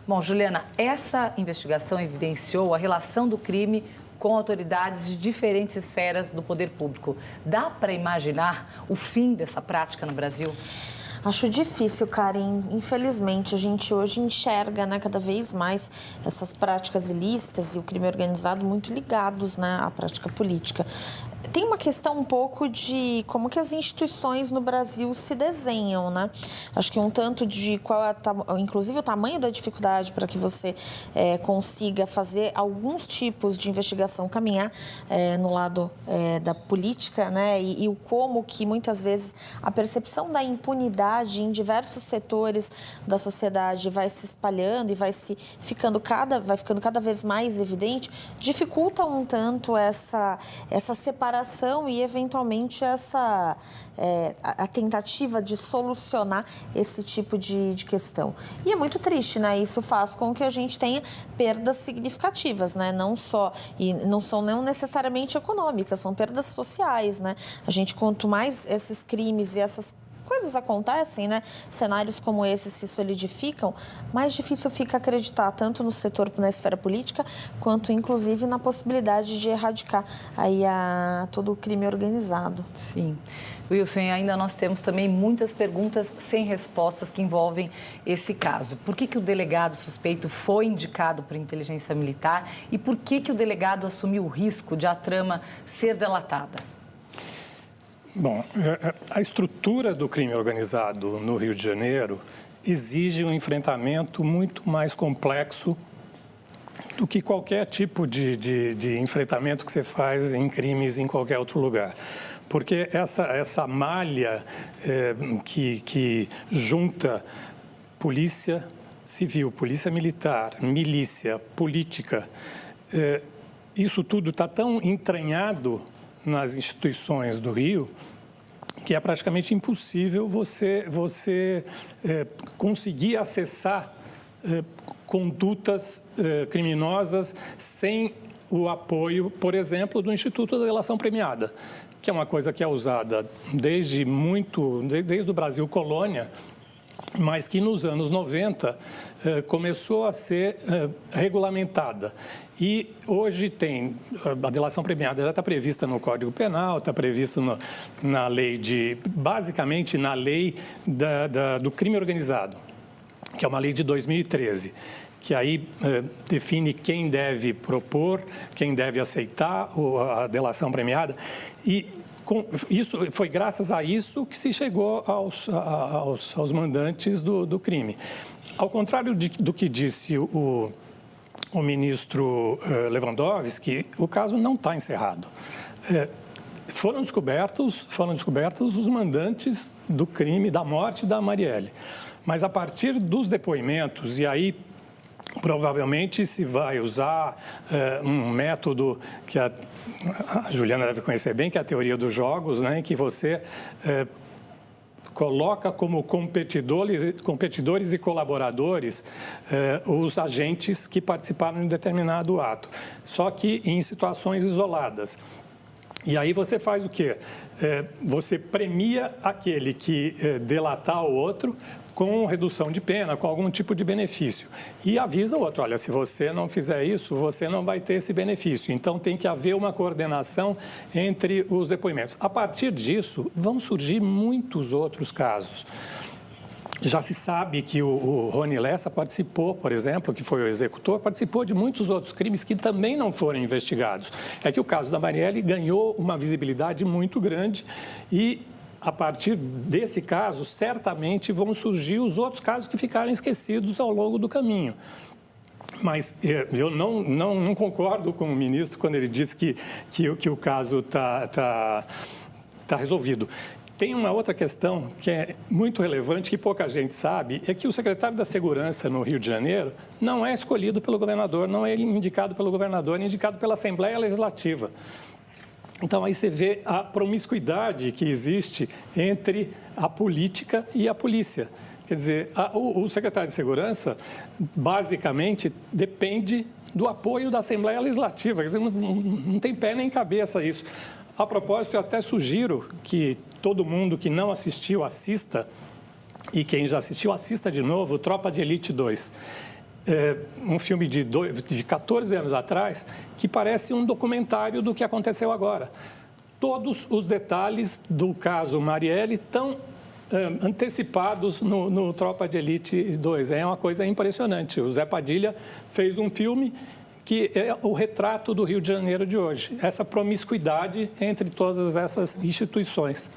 Bom, Juliana, essa investigação evidenciou a relação do crime com autoridades de diferentes esferas do poder público. Dá para imaginar o fim dessa prática no Brasil? Acho difícil, Karen. Infelizmente, a gente hoje enxerga, né, cada vez mais essas práticas ilícitas e o crime organizado muito ligados, né, à prática política. Tem uma questão um pouco de como que as instituições no Brasil se desenham, né? Acho que um tanto de qual é, inclusive, o tamanho da dificuldade para que você consiga fazer alguns tipos de investigação caminhar no lado da política, né? E o como que muitas vezes a percepção da impunidade em diversos setores da sociedade vai se espalhando e vai ficando cada vez mais evidente, dificulta um tanto essa separação e, eventualmente, a tentativa de solucionar esse tipo de questão. E é muito triste, né? Isso faz com que a gente tenha perdas significativas, né? Não são necessariamente econômicas, são perdas sociais, né? A gente, quanto mais esses crimes e essas coisas acontecem, né? Cenários como esse se solidificam, mais difícil fica acreditar tanto no setor, na esfera política, quanto, inclusive, na possibilidade de erradicar aí todo o crime organizado. Sim. Wilson, e ainda nós temos também muitas perguntas sem respostas que envolvem esse caso. Por que o delegado suspeito foi indicado por inteligência militar e por que o delegado assumiu o risco de a trama ser delatada? Bom, a estrutura do crime organizado no Rio de Janeiro exige um enfrentamento muito mais complexo do que qualquer tipo de enfrentamento que você faz em crimes em qualquer outro lugar. Porque essa malha que junta polícia civil, polícia militar, milícia, política, isso tudo está tão entranhado nas instituições do Rio, que é praticamente impossível você conseguir acessar condutas criminosas sem o apoio, por exemplo, do Instituto da Delação Premiada, que é uma coisa que é usada desde o Brasil colônia, mas que nos anos 90 começou a ser regulamentada. E hoje a delação premiada já está prevista no Código Penal, está previsto na lei basicamente na lei do crime organizado, que é uma lei de 2013, que aí define quem deve propor, quem deve aceitar a delação premiada. E foi graças a isso que se chegou aos mandantes do crime. Ao contrário do que disse o ministro Lewandowski, o caso não está encerrado. Foram descobertos os mandantes do crime, da morte da Marielle. Mas a partir dos depoimentos, e aí provavelmente se vai usar um método que a Juliana deve conhecer bem, que é a teoria dos jogos, né, em que você coloca como competidores e colaboradores os agentes que participaram de um determinado ato, só que em situações isoladas. E aí você faz o quê? Você premia aquele que delatar o outro com redução de pena, com algum tipo de benefício. E avisa o outro, olha, se você não fizer isso, você não vai ter esse benefício. Então, tem que haver uma coordenação entre os depoimentos. A partir disso, vão surgir muitos outros casos. Já se sabe que o Rony Lessa participou, por exemplo, que foi o executor, participou de muitos outros crimes que também não foram investigados. É que o caso da Marielle ganhou uma visibilidade muito grande e, a partir desse caso, certamente vão surgir os outros casos que ficaram esquecidos ao longo do caminho. Mas eu não concordo com o ministro quando ele diz que o caso está resolvido. Tem uma outra questão que é muito relevante, que pouca gente sabe, é que o secretário da Segurança no Rio de Janeiro não é escolhido pelo governador, não é indicado pelo governador, é indicado pela Assembleia Legislativa. Então, aí você vê a promiscuidade que existe entre a política e a polícia. Quer dizer, o secretário de Segurança, basicamente, depende do apoio da Assembleia Legislativa. Quer dizer, não tem pé nem cabeça isso. A propósito, eu até sugiro que todo mundo que não assistiu, assista, e quem já assistiu, assista de novo, Tropa de Elite 2. um filme de 14 anos atrás que parece um documentário do que aconteceu agora. Todos os detalhes do caso Marielle estão antecipados no Tropa de Elite 2. É uma coisa impressionante. O Zé Padilha fez um filme que é o retrato do Rio de Janeiro de hoje. Essa promiscuidade entre todas essas instituições.